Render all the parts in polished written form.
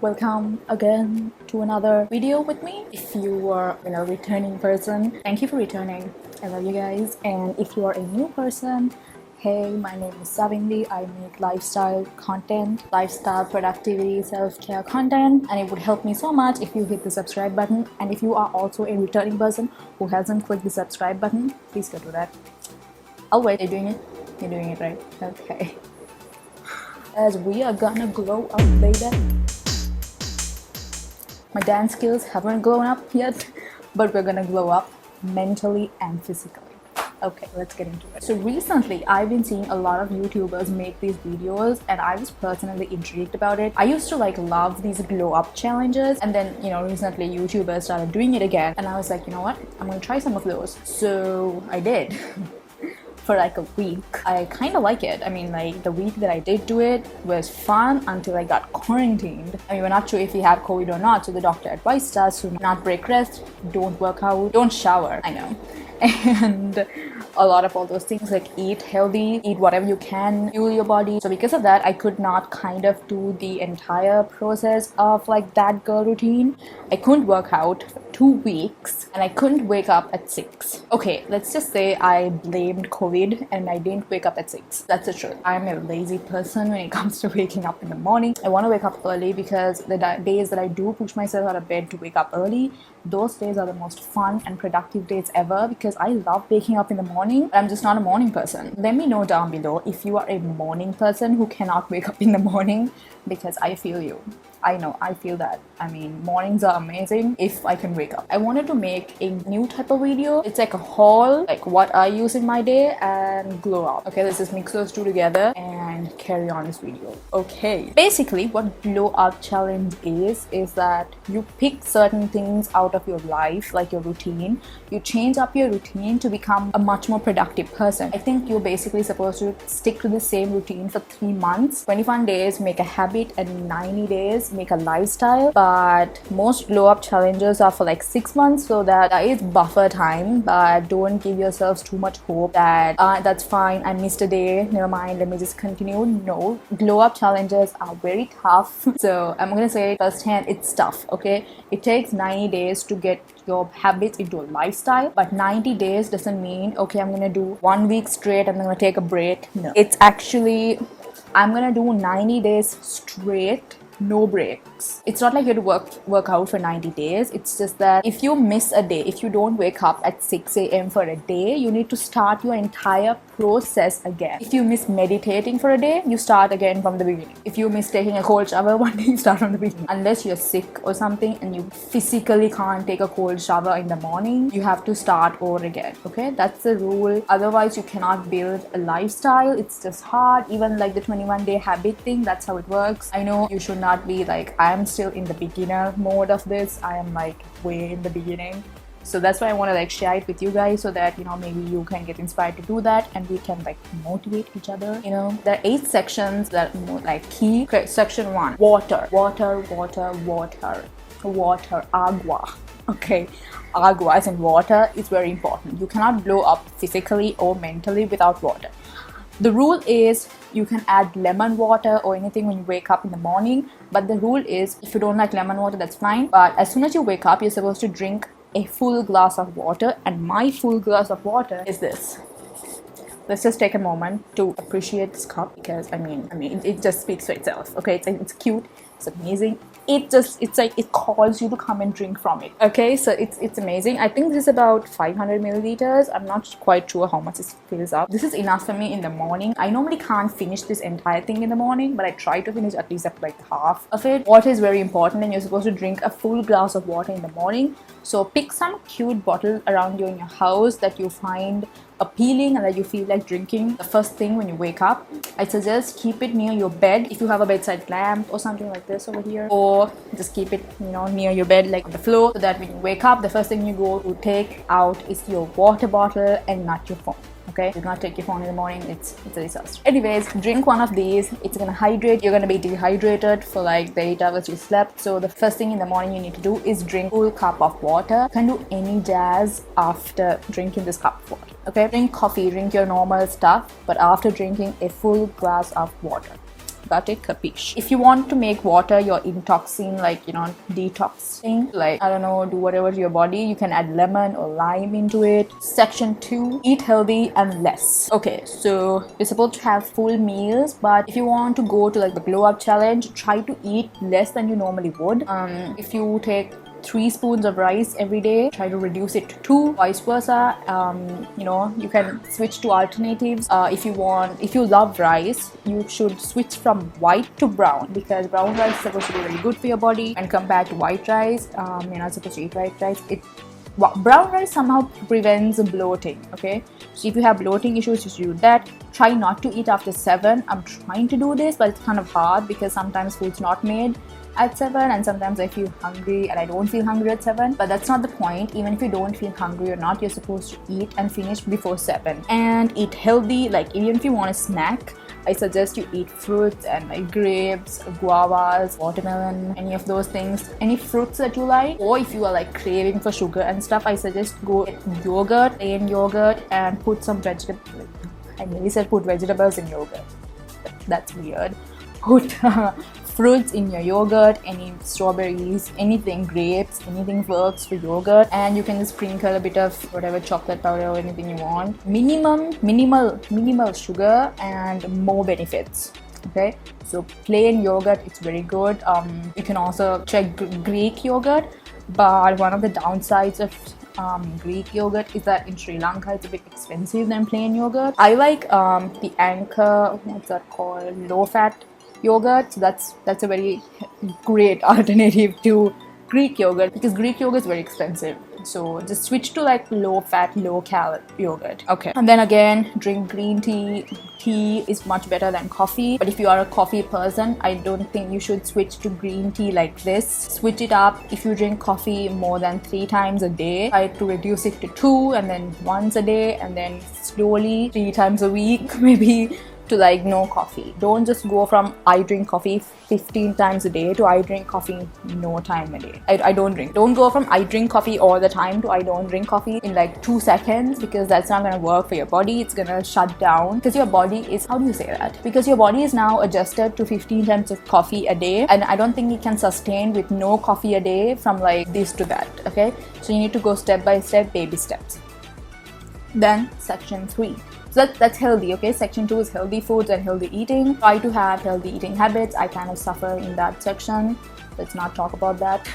welcome again to another video with me. If you are a returning person, thank you for returning. I love you guys. And if you are a new person, hey, my name is Savindi. I make lifestyle content, lifestyle productivity, self-care content, and it would help me so much if you hit the subscribe button. And if you are also a returning person who hasn't clicked the subscribe button, please go do that. I'll wait. You're doing it? You're doing it right? Okay. As we are gonna glow up, baby. My dance skills haven't grown up yet, but we're gonna glow up mentally and physically. Okay, let's get into it. So recently, I've been seeing a lot of YouTubers make these videos, and I was personally intrigued about it. I used to love these glow up challenges, and then recently YouTubers started doing it again, and I was like, you know what? I'm gonna try some of those. So I did. For a week. I kind of like it. I mean, the week that I did do it was fun until I got quarantined. I mean, we're not sure if we have COVID or not, so the doctor advised us to not break rest, don't work out, don't shower. I know. And a lot of all those things, eat healthy, eat whatever you can, fuel your body. So because of that, I could not kind of do the entire process of that girl routine. I couldn't work out for 2 weeks, and I couldn't wake up at 6. Okay, let's just say I blamed COVID and I didn't wake up at 6. That's the truth. I'm a lazy person when it comes to waking up in the morning. I want to wake up early because the days that I do push myself out of bed to wake up early, those days are the most fun and productive days ever because I love waking up in the morning. I'm just not a morning person. Let me know down below if you are a morning person who cannot wake up in the morning, because I feel you. I know, I feel that. I mean, mornings are amazing if I can wake up. I wanted to make a new type of video. It's like a haul, what I use in my day, and glow up. Okay, let's just mix those two together and carry on this video. Okay. Basically, what glow up challenge is that you pick certain things out of your life, like your routine. You change up your routine to become a much more productive person. I think you're basically supposed to stick to the same routine for 3 months, 21 days, make a habit, and 90 days, make a lifestyle. But most glow up challenges are for 6 months, so that is buffer time. But don't give yourselves too much hope that that's fine, I missed a day, never mind, let me just continue. No, glow up challenges are very tough. So I'm gonna say firsthand, it's tough. Okay, it takes 90 days to get your habits into a lifestyle, but 90 days doesn't mean okay, I'm gonna do 1 week straight and I'm gonna take a break. No, it's actually I'm gonna do 90 days straight, no breaks. It's not like you have to work out for 90 days. It's just that if you miss a day, if you don't wake up at 6 a.m. for a day, you need to start your entire process again. If you miss meditating for a day, you start again from the beginning. If you miss taking a cold shower one day, you start from the beginning. Unless you're sick or something and you physically can't take a cold shower in the morning, you have to start over again. Okay, that's the rule. Otherwise, you cannot build a lifestyle. It's just hard. Even the 21-day habit thing, that's how it works. I know you should not be I'm still in the beginner mode of this. I am way in the beginning. So that's why I want to share it with you guys, so that maybe you can get inspired to do that, and we can motivate each other. There are 8 sections that are key. Okay, section 1, water. Agua. Okay, agua as in water is very important. You cannot blow up physically or mentally without water. The rule is you can add lemon water or anything when you wake up in the morning, but the rule is if you don't like lemon water, that's fine. But as soon as you wake up, you're supposed to drink a full glass of water, and my full glass of water is this. Let's just take a moment to appreciate this cup, because I mean it just speaks for itself. Okay, it's cute, it's amazing. It calls you to come and drink from it. Okay, so it's amazing. I think this is about 500 milliliters. I'm not quite sure how much it fills up. This is enough for me in the morning. I normally can't finish this entire thing in the morning, but I try to finish at least up half of it. Water is very important, and you're supposed to drink a full glass of water in the morning. So pick some cute bottle around you in your house that you find appealing and that you feel like drinking the first thing when you wake up. I suggest keep it near your bed if you have a bedside lamp or something like this over here, or just keep it near your bed, on the floor, so that when you wake up, the first thing you go to take out is your water bottle and not your phone. Okay, do not take your phone in the morning. It's a disaster. Anyways, drink one of these. It's gonna hydrate. You're gonna be dehydrated for the 8 hours you slept. So the first thing in the morning you need to do is drink a full cup of water. You can do any jazz after drinking this cup of water. Okay, drink coffee, drink your normal stuff, but after drinking a full glass of water. Got it? Capiche? If you want to make water your intoxing, like, you know, detoxing, like, I don't know, do whatever to your body, you can add lemon or lime into it. Section 2, eat healthy and less. Okay, so you're supposed to have full meals, but if you want to go to like the glow up challenge, try to eat less than you normally would. If you take 3 spoons of rice every day, try to reduce it to 2, vice versa. You know, you can switch to alternatives. If you love rice, you should switch from white to brown, because brown rice is supposed to be really good for your body, and compared to white rice, you're not supposed to eat white rice. Brown rice somehow prevents bloating. Okay, so if you have bloating issues, you should do that. Try not to eat after 7. I'm trying to do this, but it's kind of hard because sometimes food's not made at 7, and sometimes I feel hungry and I don't feel hungry at 7, but that's not the point. Even if you don't feel hungry or not, you're supposed to eat and finish before 7, and eat healthy. Like, even if you want a snack, I suggest you eat fruits and like grapes, guavas, watermelon, any of those things, any fruits that you like. Or if you are like craving for sugar and stuff, I suggest go get yogurt, plain yogurt, and put some vegetables. I nearly said put vegetables in yogurt. That's weird. Put fruits in your yogurt, any strawberries, anything, grapes, anything works for yogurt, and you can just sprinkle a bit of whatever chocolate powder or anything you want. Minimal sugar and more benefits. Okay, so plain yogurt, it's very good. You can also check Greek yogurt, but one of the downsides of Greek yogurt is that in Sri Lanka it's a bit expensive than plain yogurt. I like the Anchor, what's that called, low fat yogurt. So that's a very great alternative to Greek yogurt, because Greek yogurt is very expensive. So just switch to like low fat, low cal yogurt. Okay, and then again, drink green tea. Tea is much better than coffee, but if you are a coffee person, I don't think you should switch to green tea like this. Switch it up. If you drink coffee more than 3 times a day, try to reduce it to 2, and then once a day, and then slowly 3 times a week maybe, to like no coffee. Don't just go from I drink coffee 15 times a day to I drink coffee no time a day. I don't drink. Don't go from I drink coffee all the time to I don't drink coffee in like 2 seconds, because that's not gonna work for your body. It's gonna shut down, because your body is, how do you say that? Because your body is now adjusted to 15 times of coffee a day, and I don't think it can sustain with no coffee a day from like this to that. Okay, so you need to go step by step, baby steps. Then section 3. So that's healthy. Okay, section 2 is healthy foods and healthy eating. Try to have healthy eating habits. I kind of suffer in that section. Let's not talk about that.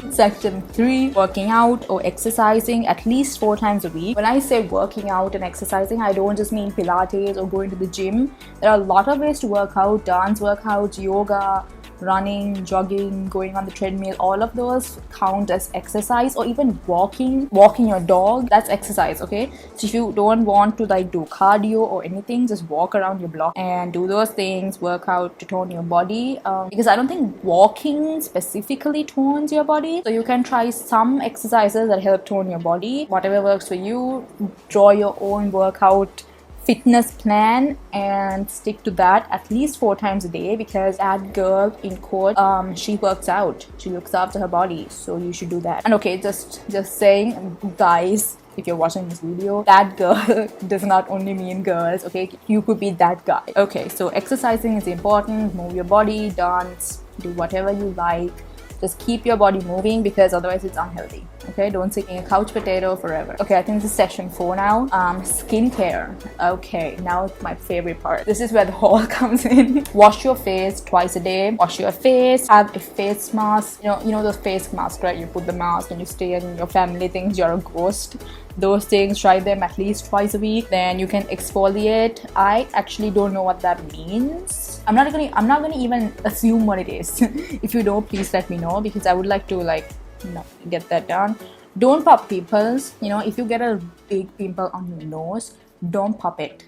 Section 3, working out or exercising at least 4 times a week. When I say working out and exercising, I don't just mean Pilates or going to the gym. There are a lot of ways to work out: dance workouts, yoga, running, jogging, going on the treadmill. All of those count as exercise, or even walking your dog. That's exercise. Okay, so if you don't want to like do cardio or anything, just walk around your block and do those things. Work out to tone your body, because I don't think walking specifically tones your body. So you can try some exercises that help tone your body. Whatever works for you. Draw your own workout fitness plan and stick to that at least 4 times a day, because that girl in quote, she works out, she looks after her body, so you should do that. And okay, just saying, guys, if you're watching this video, that girl does not only mean girls. Okay, you could be that guy. Okay, so exercising is important. Move your body, dance, do whatever you like. Just keep your body moving, because otherwise it's unhealthy. Okay, don't sit in a couch potato forever. Okay, I think this is section 4 now. Skincare. Okay, now it's my favorite part. This is where the haul comes in. Wash your face twice a day. Wash your face. Have a face mask. You know those face masks, right? You put the mask and you stay, and your family thinks you're a ghost. Those things, try them at least twice a week. Then you can exfoliate. I actually don't know what that means. I'm not gonna even assume what it is. If you know, please let me know, because I would like to get that done. Don't pop pimples. If you get a big pimple on your nose, don't pop it.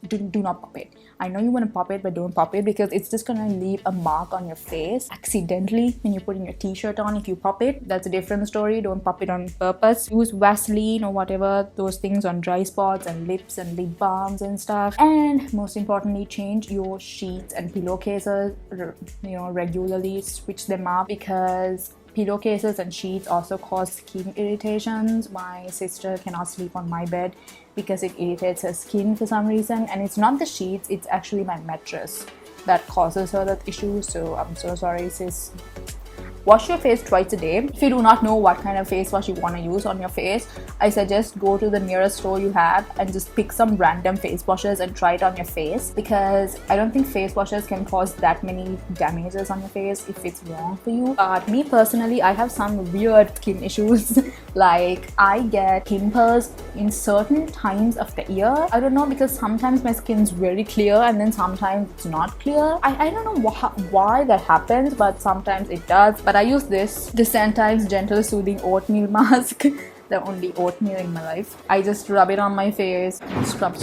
Do not pop it. I know you want to pop it, but don't pop it, because it's just gonna leave a mark on your face accidentally when you're putting your t-shirt on. If you pop it, that's a different story. Don't pop it on purpose. Use Vaseline or whatever, those things on dry spots and lips and lip balms and stuff. And most importantly, change your sheets and pillowcases regularly. Switch them up, because pillowcases and sheets also cause skin irritations. My sister cannot sleep on my bed because it irritates her skin for some reason, and it's not the sheets, it's actually my mattress that causes her that issue. So I'm so sorry, sis. Wash your face twice a day. If you do not know what kind of face wash you want to use on your face, I suggest go to the nearest store you have and just pick some random face washes and try it on your face, because I don't think face washes can cause that many damages on your face if it's wrong for you. But me personally, I have some weird skin issues. Like I get pimples in certain times of the year. I don't know, because sometimes my skin's very clear and then sometimes it's not clear. I don't know why that happens, but sometimes it does. But I use this Sentimes Gentle Soothing Oatmeal Mask. The only oatmeal in my life. I just rub it on my face, scrub,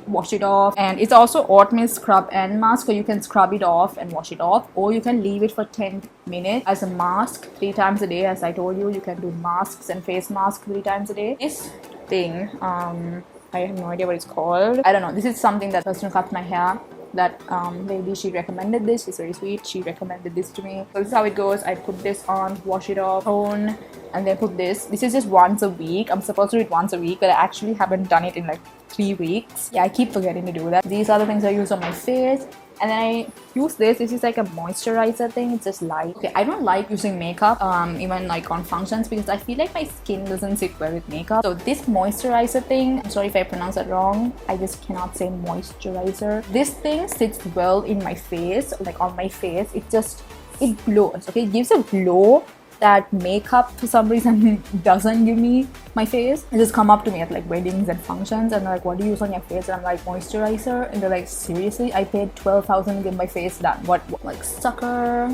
wash it off. And it's also oatmeal scrub and mask, so you can scrub it off and wash it off, or you can leave it for 10 minutes as a mask 3 times a day. As I told you, you can do masks and face masks 3 times a day. This thing, I have no idea what it's called. I don't know. This is something that person who cuts my hair, that lady, she recommended this. She's very sweet. She recommended this to me. So this is how it goes. I put this on, wash it off, tone, and then put this. This is just once a week. I'm supposed to do it once a week, but I actually haven't done it in like 3 weeks. Yeah, I keep forgetting to do that. These are the things I use on my face. And then I use this. This is like a moisturizer thing. It's just light. Okay, I don't like using makeup, even like on functions, because I feel like my skin doesn't sit well with makeup. So this moisturizer thing, I'm sorry if I pronounce that wrong. I just cannot say moisturizer. This thing sits well in my face, like on my face. It glows. Okay, it gives a glow that makeup for some reason doesn't give me my face. It just come up to me at like weddings and functions and they're like, what do you use on your face? And I'm like, moisturizer. And they're like, seriously? I paid 12,000 to get my face done. What like, sucker?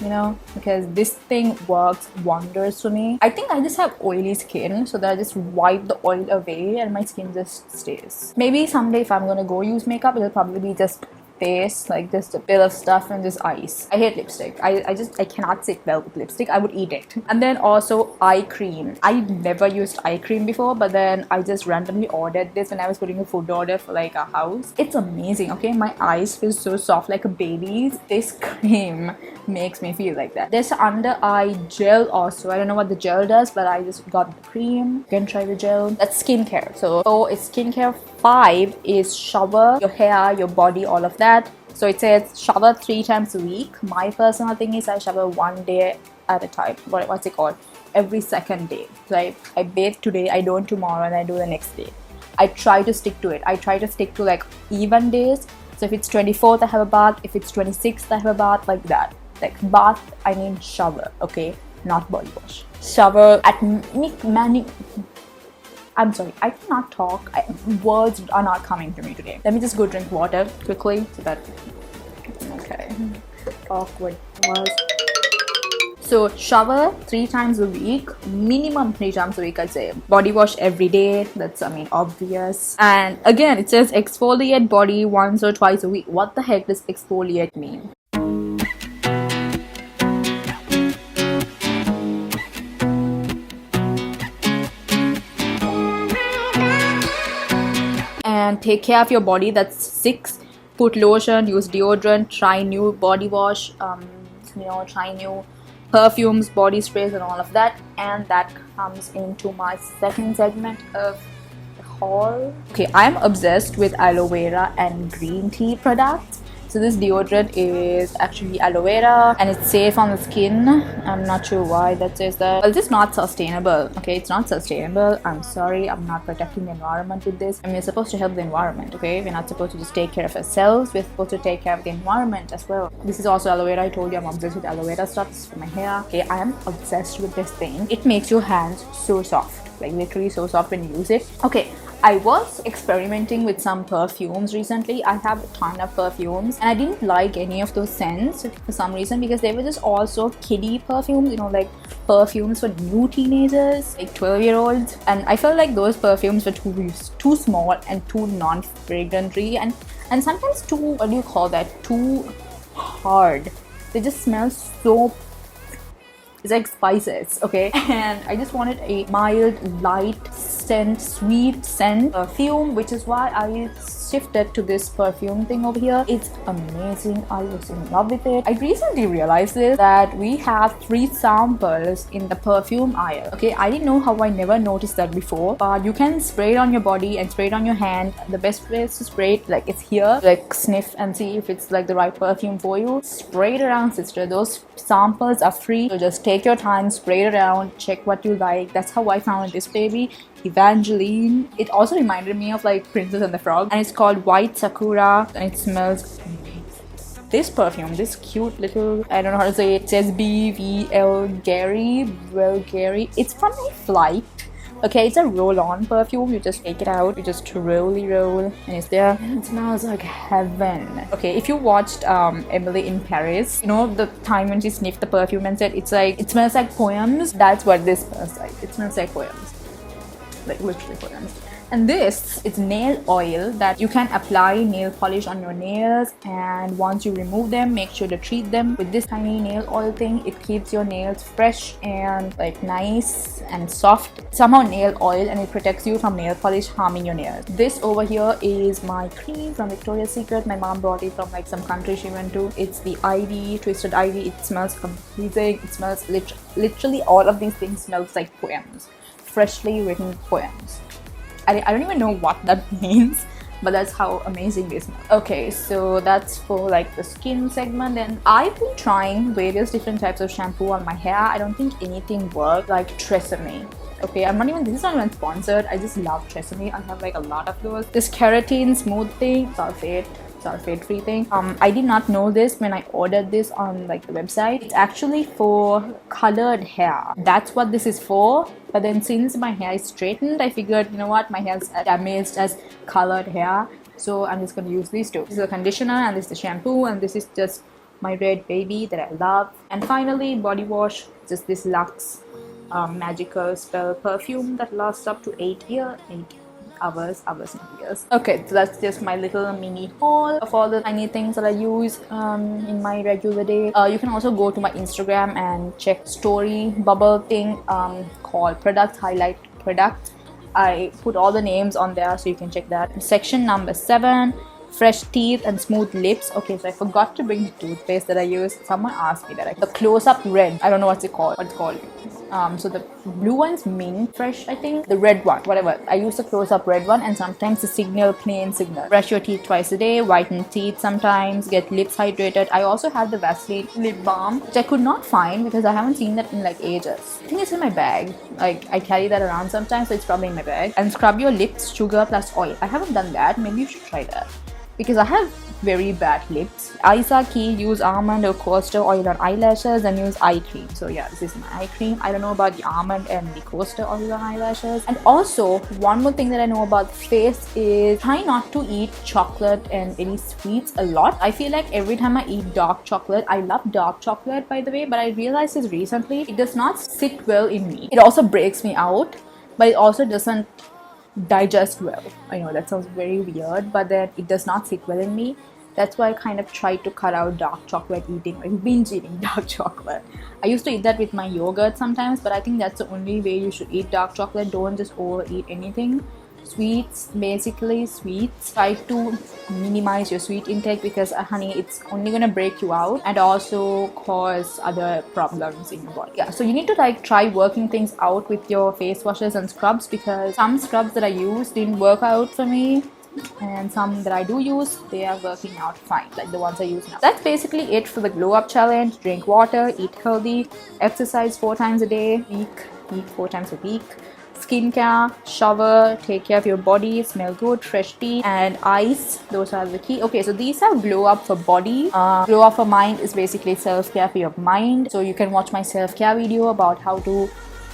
You know, because this thing works wonders for me. I think I just have oily skin, so that I just wipe the oil away and my skin just stays. Maybe someday if I'm gonna go use makeup, it'll probably be just face, like just a bit of stuff and just ice. I hate lipstick. I cannot sit well with lipstick. I would eat it. And then also eye cream. I never used eye cream before, but then I just randomly ordered this when I was putting a food order for like a house. It's amazing. Okay, my eyes feel so soft like a baby's. This cream makes me feel like that. There's under eye gel also. I don't know what the gel does, but I just got the cream. You can try the gel. That's skincare. So 4 is skincare. 5 is shower your hair, your body, all of that. So it says shower 3 times a week. My personal thing is I shower 1 day at a time. What's it called? Every second day. So I bathe today, I don't tomorrow, and I do the next day. I try to stick to it. I try to stick to like even days. So if it's 24th, I have a bath. If it's 26th, I have a bath, like that. Like bath, I mean shower, okay? Not body wash. Shower at I'm sorry, I cannot talk. Words are not coming to me today. Let me just go drink water quickly so that... Okay. Awkward pause. So shower 3 times a week, minimum 3 times a week, I'd say. Body wash every day, that's, I mean, obvious. And again, it says exfoliate body once or twice a week. What the heck does exfoliate mean? And take care of your body. That's 6. Put lotion, use deodorant, try new body wash, try new perfumes, body sprays, and all of that. And that comes into my second segment of the haul. Okay, I'm obsessed with aloe vera and green tea products. So this deodorant is actually aloe vera and it's safe on the skin. I'm not sure why that says that. Well, this is not sustainable. Okay, it's not sustainable. I'm sorry, I'm not protecting the environment with this. And we're supposed to help the environment, okay? We're not supposed to just take care of ourselves. We're supposed to take care of the environment as well. This is also aloe vera. I told you I'm obsessed with aloe vera stuff. This is for my hair. Okay, I am obsessed with this thing. It makes your hands so soft. Like literally so soft when you use it. Okay, I was experimenting with some perfumes recently. I have a ton of perfumes and I didn't like any of those scents for some reason, because they were just also kiddie perfumes, you know, like perfumes for new teenagers, like 12-year-olds. And I felt like those perfumes were too small and too non-fragrantry and sometimes too, what do you call that, too hard. They just smell so It's like spices, okay? And I just wanted a mild, light scent, sweet scent perfume, which is why I shifted to this perfume thing over here. It's amazing. I was in love with it. I recently realized this, that we have 3 samples in the perfume aisle. Okay, I didn't know how, I never noticed that before. But you can spray it on your body and spray it on your hand. The best place to spray it, like, it's here. Like, sniff and see if it's like the right perfume for you. Spray it around, sister. Those samples are free, so just take your time, spray it around, check what you like. That's how I found this baby, Evangeline. It also reminded me of like Princess and the Frog, and it's called White Sakura, and it smells amazing. This perfume, this cute little, I don't know how to say it, it says BVL Gary. It's from a flight. Okay, it's a roll-on perfume. You just take it out, you just roll, and it's there, and it smells like heaven. Okay, if you watched Emily in Paris, you know the time when she sniffed the perfume and said it's like, it smells like poems. That's what this smells like. It smells like poems, like literally poems. And this is nail oil that you can apply nail polish on your nails, and once you remove them, make sure to treat them with this tiny nail oil thing. It keeps your nails fresh and like nice and soft. Somehow nail oil, and it protects you from nail polish harming your nails. This over here is my cream from Victoria's Secret. My mom brought it from like some country she went to. It's the Ivy, Twisted Ivy. It smells amazing. It smells literally all of these things smells like poems, freshly written poems. I don't even know what that means, but that's how amazing they smell. Okay, so that's for like the skin segment, and I've been trying various different types of shampoo on my hair. I don't think anything worked like Tresemme. Okay, this is not even sponsored. I just love Tresemme. I have like a lot of those. This keratin smooth thing, sulfate free thing. I did not know this when I ordered this on like the website. It's actually for colored hair. That's what this is for. But then since my hair is straightened, I figured, you know what, my hair is damaged as colored hair, so I'm just gonna use these two. This is the conditioner, and this is the shampoo, and this is just my red baby that I love. And finally, body wash, just this Lux magical spell perfume that lasts up to 8 hours and years. Okay, so that's just my little mini haul of all the tiny things that I use in my regular day. You can also go to my Instagram and check story bubble thing called product highlight product. I put all the names on there, so you can check that. Section number 7, fresh teeth and smooth lips. Okay, so I forgot to bring the toothpaste that I use. Someone asked me that. The close-up red, I don't know what it's called. So the blue one's mint fresh, I think. The red one, whatever. I use the close-up red one, and sometimes the Signal plain Signal. Brush your teeth twice a day, whiten teeth sometimes, get lips hydrated. I also have the Vaseline lip balm, which I could not find because I haven't seen that in like ages. I think it's in my bag. Like, I carry that around sometimes, so it's probably in my bag. And scrub your lips, sugar plus oil. I haven't done that. Maybe you should try that, because I have very bad lips. Isa Key, use almond or castor oil on eyelashes, and use eye cream. So yeah, this is my eye cream. I don't know about the almond and the castor oil on eyelashes. And also, one more thing that I know about the face is try not to eat chocolate and any sweets a lot. I feel like every time I eat dark chocolate, I love dark chocolate by the way, but I realized this recently, it does not sit well in me. It also breaks me out, but it also doesn't digest well. I know that sounds very weird, but then it does not sit well in me. That's why I kind of try to cut out dark chocolate eating, like binge eating dark chocolate. I used to eat that with my yogurt sometimes, but I think that's the only way you should eat dark chocolate. Don't just overeat anything. Sweets, basically sweets, try to minimize your sweet intake, because honey, it's only gonna break you out and also cause other problems in your body. Yeah, so you need to like try working things out with your face washes and scrubs, because some scrubs that I used didn't work out for me, and some that I do use, they are working out fine, like the ones I use now. That's basically it for the glow up challenge. Drink water, eat healthy, exercise 4 times a day, eat 4 times a week, skincare, shower, take care of your body, smell good, fresh tea, and ice. Those are the key. Okay, so these are glow up for body. Glow up for mind is basically self-care for your mind. So you can watch my self-care video about how to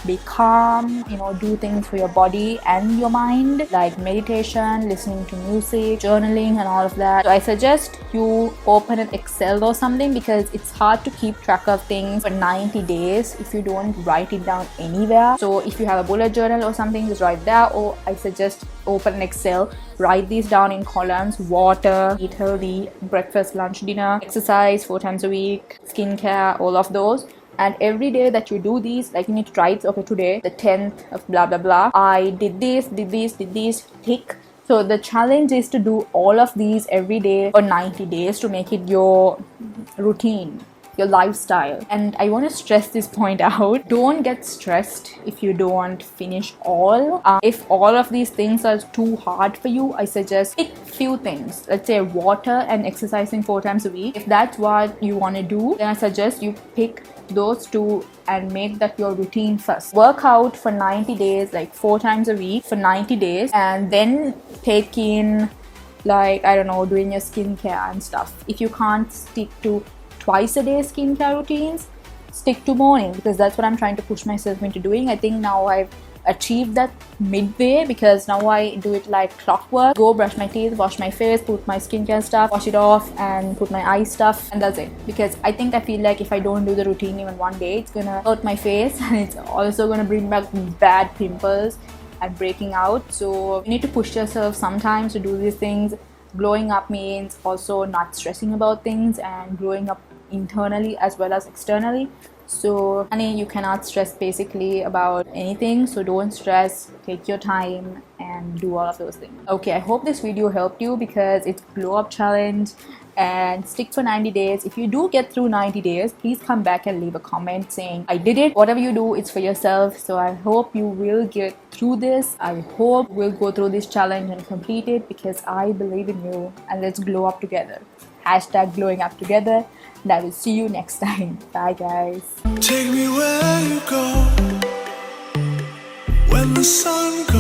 be calm, do things for your body and your mind, like meditation, listening to music, journaling, and all of that. So I suggest you open an Excel or something, because it's hard to keep track of things for 90 days if you don't write it down anywhere. So if you have a bullet journal or something, just write there, or I suggest open an Excel, write these down in columns: water, eat healthy, breakfast, lunch, dinner, exercise 4 times a week, skincare, all of those. And every day that you do these, like you need to try it. Okay, today the 10th of blah blah blah, I did this, tick. So the challenge is to do all of these every day for 90 days to make it your routine, your lifestyle. And I want to stress this point out: don't get stressed if you don't finish all. If all of these things are too hard for you, I suggest pick few things. Let's say water and exercising 4 times a week. If that's what you want to do, then I suggest you pick those two and make that your routine first. Work out for 90 days, like 4 times a week for 90 days, and then take in, like, I don't know, doing your skincare and stuff. If you can't stick to twice a day skincare routines, stick to morning, because that's what I'm trying to push myself into doing. I think now I've achieved that midway, because now I do it like clockwork. Go brush my teeth, wash my face, put my skincare stuff, wash it off, and put my eye stuff, and that's it. Because I feel like if I don't do the routine even one day, it's gonna hurt my face and it's also gonna bring back bad pimples and breaking out. So you need to push yourself sometimes to do these things. Glowing up means also not stressing about things and growing up internally as well as externally. So honey, you cannot stress basically about anything, so don't stress, take your time and do all of those things. Okay, I hope this video helped you, because it's glow up challenge and stick for 90 days. If you do get through 90 days, please come back and leave a comment saying I did it. Whatever you do, it's for yourself. So I hope you will get through this. I hope we'll go through this challenge and complete it, because I believe in you, and let's glow up together. Hashtag glowing up together. And I will see you next time. Bye guys. Take me where you go when the sun goes.